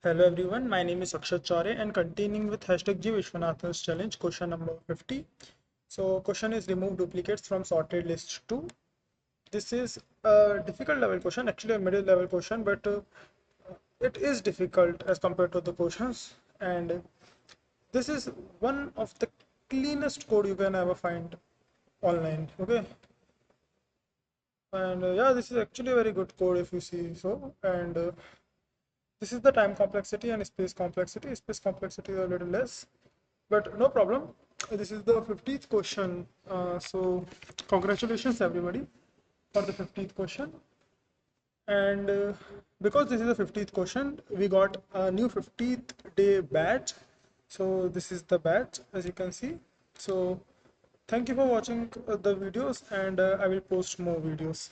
Hello everyone, my name is Akshat Chare and continuing with hashtag DrGViswanathan's challenge, question number 50. So question is remove duplicates from sorted list 2. This is a difficult level question, actually a middle level question, but it is difficult as compared to the questions, and this is one of the cleanest code you can ever find online. Okay, and yeah, this is actually a very good code if you see so. And this is the time complexity and space complexity. Space complexity is a little less, but no problem. This is the 50th question. So congratulations everybody for the 50th question. And because this is the 50th question, we got a new 50th day badge. So this is the badge, as you can see. So thank you for watching the videos, and I will post more videos.